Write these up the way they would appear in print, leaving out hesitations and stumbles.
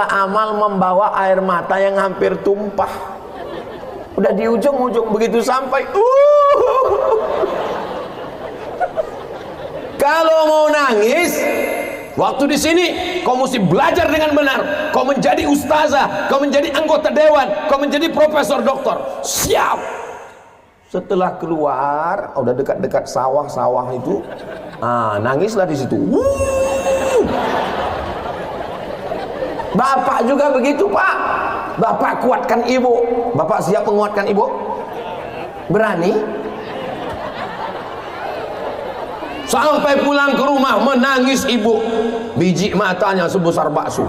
amal membawa air mata yang hampir tumpah. Udah di ujung-ujung, begitu sampai kalau mau nangis waktu di sini, kau mesti belajar dengan benar. Kau menjadi ustazah, kau menjadi anggota dewan, kau menjadi profesor doktor. Siap. Setelah keluar, udah dekat-dekat sawah-sawah itu, nangislah di situ. Bapak juga begitu, Pak. Bapak kuatkan ibu. Bapak siap menguatkan ibu? Berani? Sampai pulang ke rumah menangis ibu. Biji matanya sebesar bakso.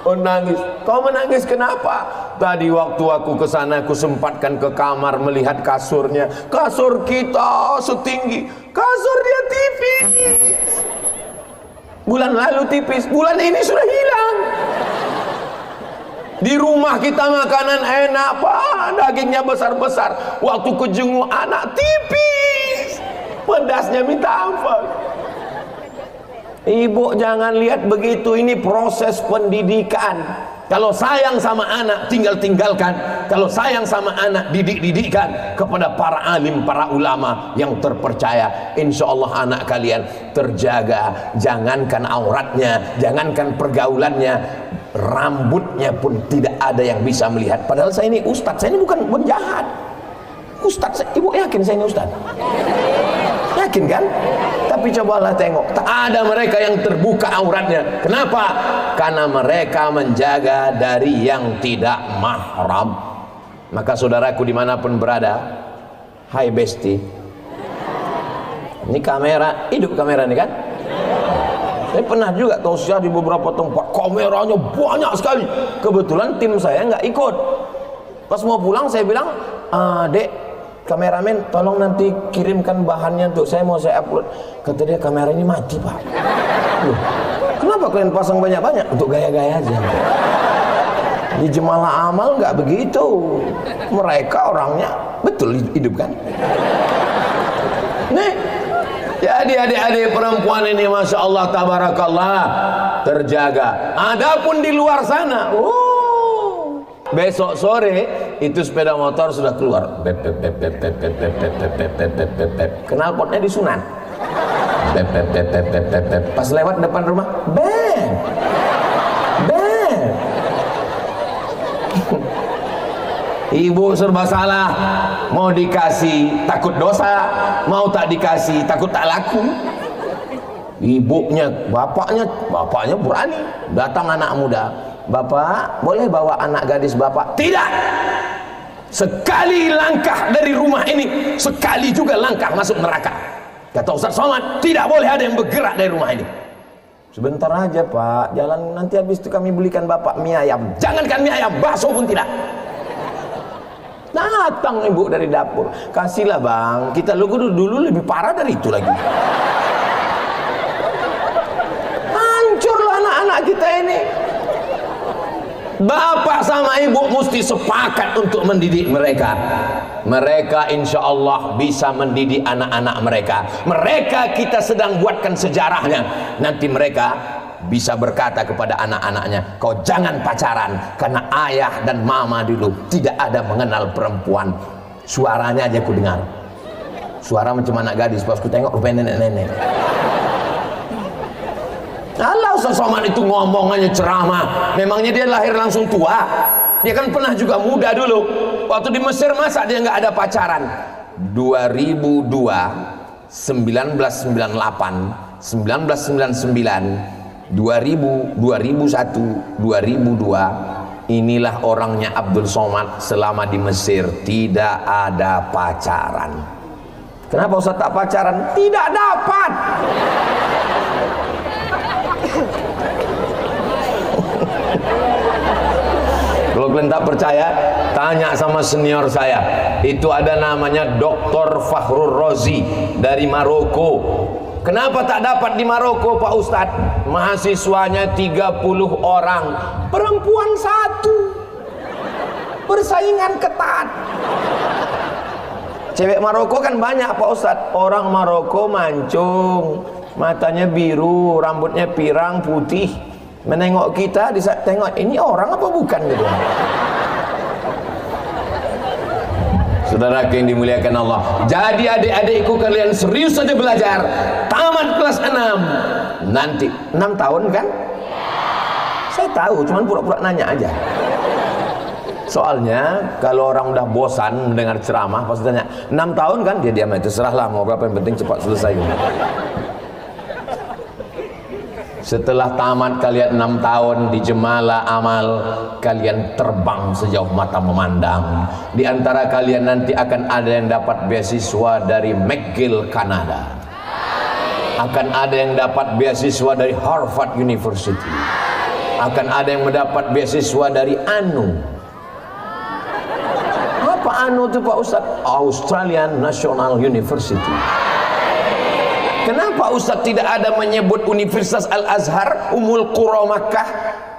Menangis. Kau menangis kenapa? Tadi waktu aku ke sana, aku sempatkan ke kamar melihat kasurnya. Kasur kita setinggi, kasur dia tipis. Bulan lalu tipis, bulan ini sudah hilang. Di rumah kita makanan enak, Pak, dagingnya besar-besar. Waktu ke jenguk anak tipis, pedasnya minta ampun. Ibu jangan lihat begitu, ini proses pendidikan. Kalau sayang sama anak, tinggalkan. Kalau sayang sama anak, didikkan kepada para alim, para ulama yang terpercaya. Insya Allah anak kalian terjaga. Jangankan auratnya, jangankan pergaulannya, rambutnya pun tidak ada yang bisa melihat. Padahal saya ini ustadz, saya ini bukan penjahat. Ustadz, ibu yakin saya ini ustadz? Yakin kan? Tapi cobalah tengok, tak ada mereka yang terbuka auratnya. Kenapa? Karena mereka menjaga dari yang tidak mahram. Maka saudaraku dimanapun berada, hai besti, ini kamera, hidup kamera ini kan? Saya pernah juga tausiah di beberapa tempat, kameranya banyak sekali. Kebetulan tim saya nggak ikut. Pas mau pulang saya bilang, Dek, kameramen tolong nanti kirimkan bahannya untuk saya, mau saya upload. Kata dia, kamera ini mati, Pak. Loh, kenapa kalian pasang banyak-banyak? Untuk gaya-gaya aja. Di Jemalah Amal nggak begitu. Mereka orangnya betul hidup kan. Nih, jadi adik-adik perempuan ini masya Allah tabarakallah terjaga. Adapun di luar sana, besok sore itu sepeda motor sudah keluar, knalpotnya di Sunan, pas lewat depan rumah, bang. Ibu serba salah, mau dikasih takut dosa, mau tak dikasih takut tak laku. Ibunya, bapaknya berani datang anak muda. Bapak, boleh bawa anak gadis Bapak? Tidak. Sekali langkah dari rumah ini, sekali juga langkah masuk neraka. Kata Ustaz Somad, tidak boleh ada yang bergerak dari rumah ini. Sebentar aja Pak, jalan, nanti habis itu kami belikan Bapak mie ayam. Jangankan mie ayam, bakso pun tidak. Datang ibu dari dapur, kasihlah bang, kita dulu lebih parah dari itu lagi. Hancurlah anak-anak kita ini. Bapak sama ibu mesti sepakat untuk mendidik mereka. Mereka insya Allah bisa mendidik anak-anak mereka. Mereka kita sedang buatkan sejarahnya. Nanti mereka bisa berkata kepada anak-anaknya, kau jangan pacaran, karena ayah dan mama dulu tidak ada mengenal perempuan. Suaranya aja ku dengar, suara macam anak gadis, pas ku tengok rupanya nenek-nenek. Allah Ustaz Somad itu ngomongannya ceramah, memangnya dia lahir langsung tua? Dia kan pernah juga muda dulu. Waktu di Mesir masa dia nggak ada pacaran? 2002, 1998, 1999, 2000, 2001, 2002, inilah orangnya Abdul Somad selama di Mesir, tidak ada pacaran. Kenapa Ustaz tak pacaran? Tidak dapat. Kalau kalian tak percaya, tanya sama senior saya. Itu ada namanya Dr. Fakhrul Razi dari Maroko. Kenapa tak dapat di Maroko Pak Ustadz? Mahasiswanya 30 orang, perempuan 1, persaingan ketat. Cewek Maroko kan banyak Pak Ustadz. Orang Maroko mancung, matanya biru, rambutnya pirang putih. menengok kita, tengok ini orang apa bukan gitu. Saudara yang dimuliakan Allah, jadi adik-adikku kalian serius saja belajar, tamat kelas 6 nanti. 6 tahun kan? Saya tahu, cuman pura-pura nanya aja. Soalnya kalau orang udah bosan mendengar ceramah pasti tanya 6 tahun kan, dia diam aja, terserahlah mau berapa, yang penting cepat selesai. Setelah tamat kalian 6 tahun di Jemala Amal, kalian terbang sejauh mata memandang. Di antara kalian nanti akan ada yang dapat beasiswa dari McGill, Kanada. Akan ada yang dapat beasiswa dari Harvard University. Akan ada yang mendapat beasiswa dari ANU. Apa ANU itu Pak Ustaz? Australian National University. Kenapa Ustaz tidak ada menyebut Universitas Al-Azhar, Ummul Qura Makkah?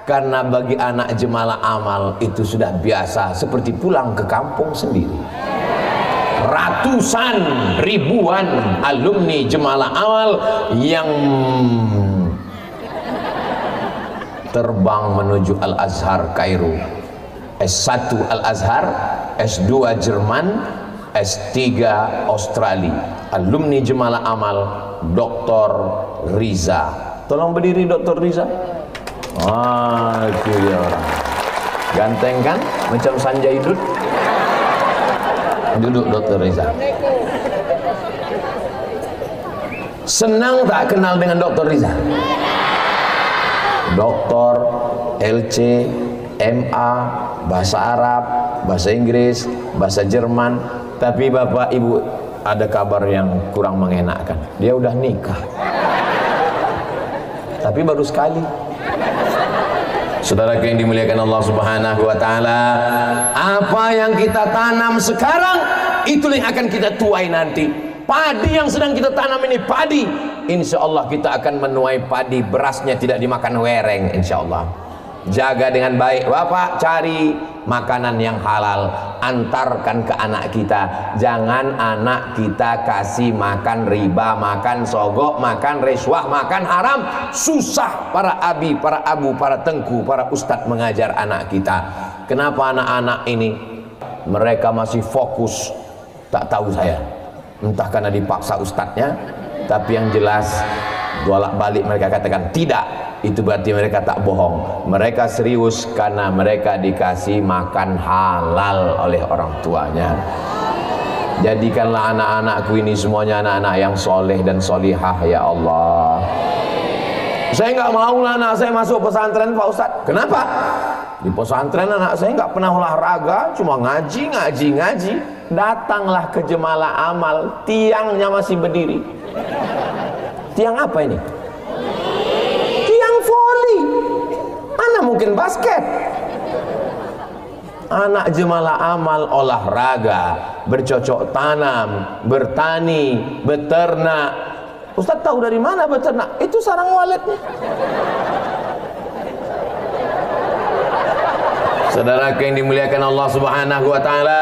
Karena bagi anak Jemala Amal itu sudah biasa, seperti pulang ke kampung sendiri. Ratusan ribuan alumni Jemala Amal yang terbang menuju Al-Azhar Kairo, S1 Al-Azhar, S2 Jerman, S3 Australia. Alumni Jemala Amal Dr. Riza. Tolong berdiri Dr. Riza. Itu ya orang ganteng kan, macam Sanjay Dutt. Duduk Dr. Riza. Senang tak kenal dengan Dr. Riza? Doktor, LC, MA, bahasa Arab, bahasa Inggris, bahasa Jerman. Tapi Bapak Ibu, ada kabar yang kurang mengenakkan. Dia udah nikah, tapi baru sekali. Saudara yang dimuliakan Allah Subhanahu wa taala, apa yang kita tanam sekarang itulah yang akan kita tuai nanti. Padi yang sedang kita tanam ini, padi, insya Allah kita akan menuai padi. Berasnya tidak dimakan wereng, insya Allah. Jaga dengan baik Bapak, cari makanan yang halal, antarkan ke anak kita. Jangan anak kita kasih makan riba, makan sogok, makan riswah, makan haram. Susah para abi, para abu, para tengku, para ustadz mengajar anak kita. Kenapa anak-anak ini mereka masih fokus? Tak tahu saya, entah karena dipaksa ustadznya, tapi yang jelas bolak-balik mereka katakan tidak. Itu berarti mereka tak bohong, mereka serius karena mereka dikasih makan halal oleh orang tuanya. Jadikanlah anak-anakku ini semuanya anak-anak yang soleh dan solihah ya Allah. Saya nggak mau lah anak saya masuk pesantren Pak Ustadz. Kenapa? Di pesantren anak saya nggak pernah olahraga, cuma ngaji. Datanglah ke Jemala Amal, tiangnya masih berdiri. Tiang apa ini? Voli, mana mungkin basket. Anak Jemala Amal olahraga, bercocok tanam, bertani, beternak. Ustaz tahu dari mana beternak? Itu sarang waletnya. Saudara yang dimuliakan Allah Subhanahu wa taala,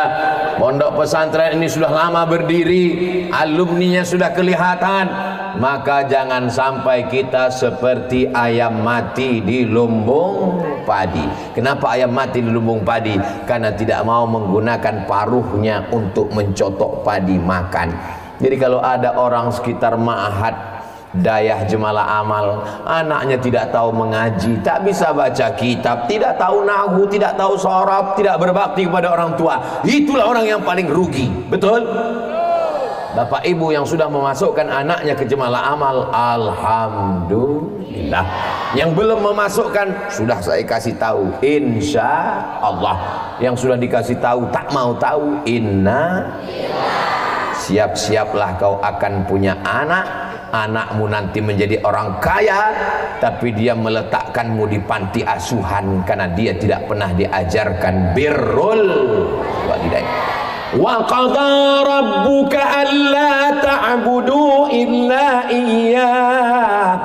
pondok pesantren ini sudah lama berdiri, alumninya sudah kelihatan. Maka jangan sampai kita seperti ayam mati di lumbung padi. Kenapa ayam mati di lumbung padi? Karena tidak mau menggunakan paruhnya untuk mencotok padi makan. Jadi kalau ada orang sekitar ma'had Dayah Jemala Amal, anaknya tidak tahu mengaji, tak bisa baca kitab, tidak tahu nahwu, tidak tahu shorab, tidak berbakti kepada orang tua, itulah orang yang paling rugi. Betul? Bapak ibu yang sudah memasukkan anaknya ke Jemala Amal, alhamdulillah. Yang belum memasukkan, sudah saya kasih tahu, insya Allah. Yang sudah dikasih tahu tak mau tahu, siap-siaplah kau akan punya anak. Anakmu nanti menjadi orang kaya, tapi dia meletakkanmu di panti asuhan karena dia tidak pernah diajarkan birrul walidain. Wa qada rabbuka alla ta'budu illa iyyah.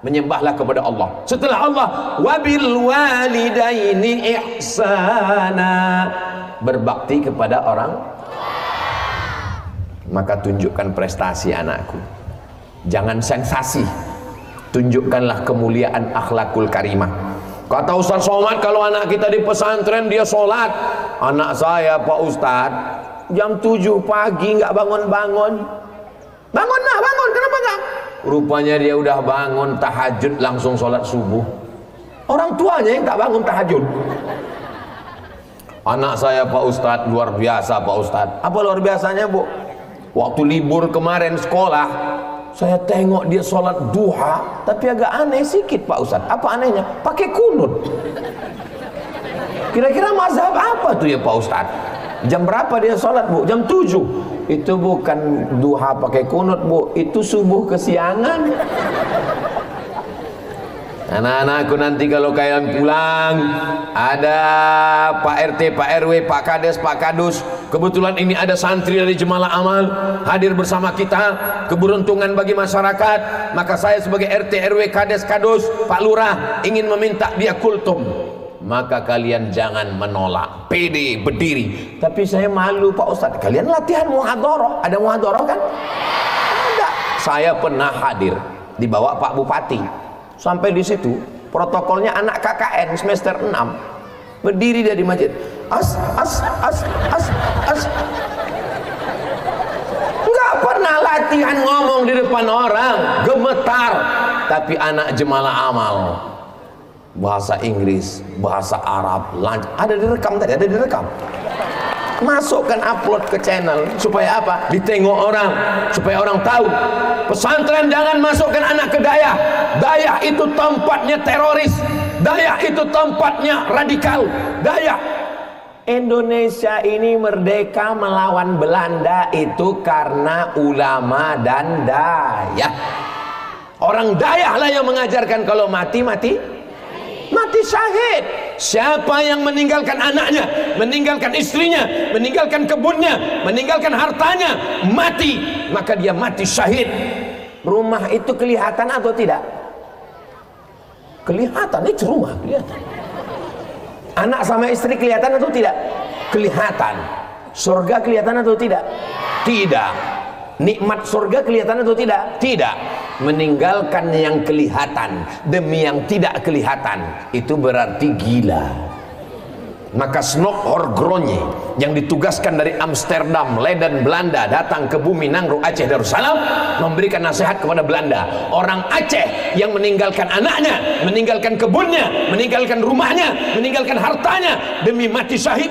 Menyembahlah kepada Allah. Setelah Allah, wabil walidaini ihsana. Berbakti kepada orang. Maka tunjukkan prestasi anakku. Jangan sensasi. Tunjukkanlah kemuliaan akhlakul karimah. Kata Ustaz Somad, kalau anak kita di pesantren dia sholat. Anak saya Pak Ustaz jam 7 pagi nggak bangun-bangun. Bangun nah, bangun, kenapa nggak? Rupanya dia udah bangun tahajud langsung sholat subuh. Orang tuanya yang tak bangun tahajud. Anak saya Pak Ustadz luar biasa Pak Ustadz. Apa luar biasanya Bu? Waktu libur kemarin sekolah, saya tengok dia sholat duha, tapi agak aneh sedikit Pak Ustadz. Apa anehnya? Pakai kunut. Kira-kira mazhab apa tuh ya Pak Ustadz? Jam berapa dia sholat Bu? Jam 7. Itu bukan duha pakai kunut Bu, itu subuh kesiangan. Anak-anakku, nanti kalau kalian pulang, ada Pak RT, Pak RW, Pak Kades, Pak Kadus. Kebetulan ini ada santri dari Jemalah Amal hadir bersama kita. Keberuntungan bagi masyarakat. Maka saya sebagai RT, RW, Kades, Kadus, Pak Lurah ingin meminta dia kultum. Maka kalian jangan menolak, pede berdiri. Tapi saya malu Pak Ustadz, kalian latihan muhadharah. Ada muhadharah kan? Ada. Saya pernah hadir dibawa Pak Bupati. Sampai di situ protokolnya anak KKN semester 6. Berdiri dia di masjid. As. Enggak pernah latihan ngomong di depan orang, gemetar. Tapi anak Jemalah Amal, bahasa Inggris, bahasa Arab, ada direkam tadi, ada direkam. Masukkan, upload ke channel supaya apa? Ditengok orang, supaya orang tahu. Pesantren jangan masukkan anak ke Dayah. Dayah itu tempatnya teroris. Dayah itu tempatnya radikal. Dayah. Indonesia ini merdeka melawan Belanda itu karena ulama dan Dayah. Orang Dayah lah yang mengajarkan kalau mati syahid. Siapa yang meninggalkan anaknya, meninggalkan istrinya, meninggalkan kebunnya, meninggalkan hartanya, mati, maka dia mati syahid. Rumah itu kelihatan atau tidak? Kelihatan, itu rumah kelihatan. Anak sama istri kelihatan atau tidak? Kelihatan. Surga kelihatan atau tidak? Tidak. Nikmat surga kelihatan atau tidak? Tidak. Meninggalkan yang kelihatan demi yang tidak kelihatan, itu berarti gila. Maka Snok Horgronje yang ditugaskan dari Amsterdam, Leiden, Belanda, datang ke bumi Nangro, Aceh, Darussalam, memberikan nasihat kepada Belanda. Orang Aceh yang meninggalkan anaknya, meninggalkan kebunnya, meninggalkan rumahnya, meninggalkan hartanya demi mati syahid,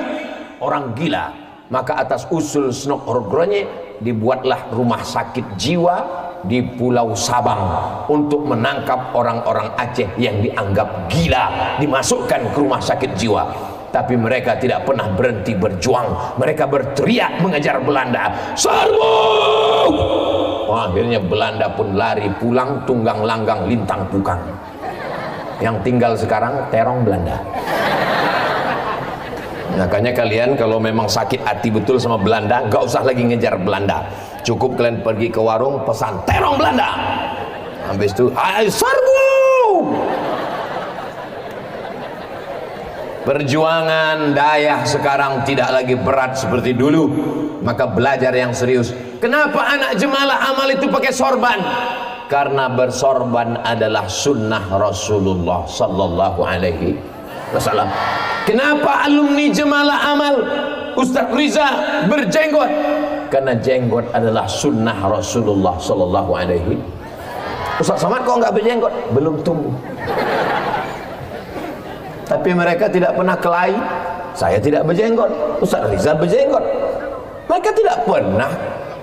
orang gila. Maka atas usul Snok Horgronje dibuatlah rumah sakit jiwa di Pulau Sabang untuk menangkap orang-orang Aceh yang dianggap gila, dimasukkan ke rumah sakit jiwa. Tapi mereka tidak pernah berhenti berjuang. Mereka berteriak mengejar Belanda, serbu! Akhirnya Belanda pun lari pulang, tunggang langgang lintang pukang. Yang tinggal sekarang terong Belanda. Makanya kalian kalau memang sakit hati betul sama Belanda, gak usah lagi ngejar Belanda. Cukup kalian pergi ke warung, pesan terong Belanda. Habis itu, serbu! Perjuangan Dayah sekarang tidak lagi berat seperti dulu. Maka belajar yang serius. Kenapa anak Jemalah Amal itu pakai sorban? Karena bersorban adalah sunnah Rasulullah sallallahu alaihi wasallam. Kenapa alumni Jemalah Amal Ustadz Riza berjenggot? Karena jenggot adalah sunnah Rasulullah sallallahu alaihi. Ustadz Somad kok nggak berjenggot? Belum tumbuh. Tapi mereka tidak pernah kelahi. Saya tidak berjenggot, Ustadz Riza berjenggot. Mereka tidak pernah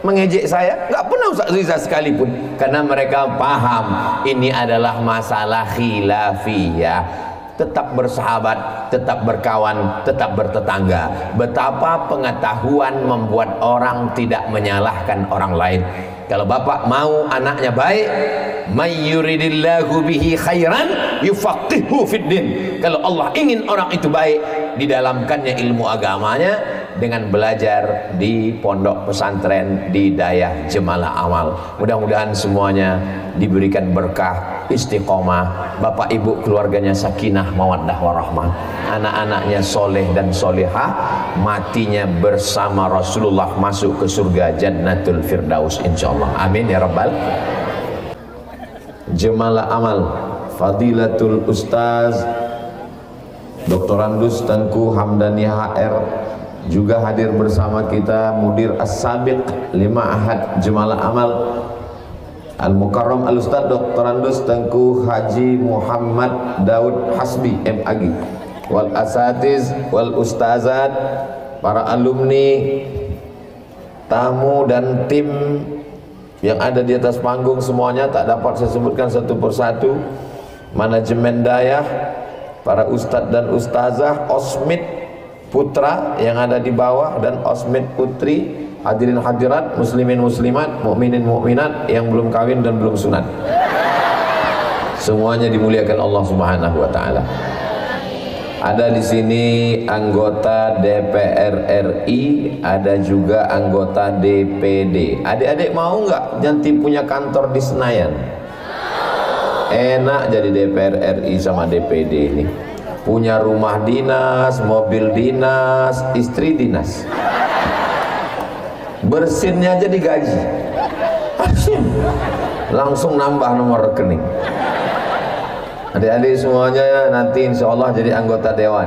mengejek saya, nggak pernah Ustadz Riza sekalipun. Karena mereka paham ini adalah masalah khilafiyah. Tetap bersahabat, tetap berkawan, tetap bertetangga. Betapa pengetahuan membuat orang tidak menyalahkan orang lain. Kalau bapak mau anaknya baik, may yuridillahu bihi khairan yufaqihu fiddin. Kalau Allah ingin orang itu baik, didalamkannya ilmu agamanya dengan belajar di pondok pesantren di Dayah Jemalah Amal. Mudah-mudahan semuanya diberikan berkah, istiqomah, bapak ibu keluarganya sakinah mawaddah warahmah, anak-anaknya soleh dan solehah, matinya bersama Rasulullah masuk ke surga Jannatul Firdaus insyaallah. Amin ya rabbal. Jemala Amal Fadilatul Ustaz Dr. Andus Tengku Hamdani HR, juga hadir bersama kita Mudir As-Sabiq Lima Ahad Jemala Amal Al-Mukarram Al-Ustaz Dr. Andus Tengku Haji Muhammad Daud Hasbi MAG, wal asatiz wal ustazat, para alumni, tamu dan tim yang ada di atas panggung semuanya tak dapat saya sebutkan satu persatu, manajemen dayah, para ustadz dan ustazah, osmid putra yang ada di bawah dan osmid putri, hadirin hadirat, muslimin muslimat, mukminin mukminat yang belum kawin dan belum sunat, semuanya dimuliakan Allah Subhanahu wa taala. Ada di sini anggota DPR RI, ada juga anggota DPD. Adik-adik mau nggak nanti punya kantor di Senayan? Enak jadi DPR RI sama DPD ini. Punya rumah dinas, mobil dinas, istri dinas. Bersinnya aja digaji. Langsung nambah nomor rekening. Adik-adik semuanya nanti insya Allah jadi anggota dewan.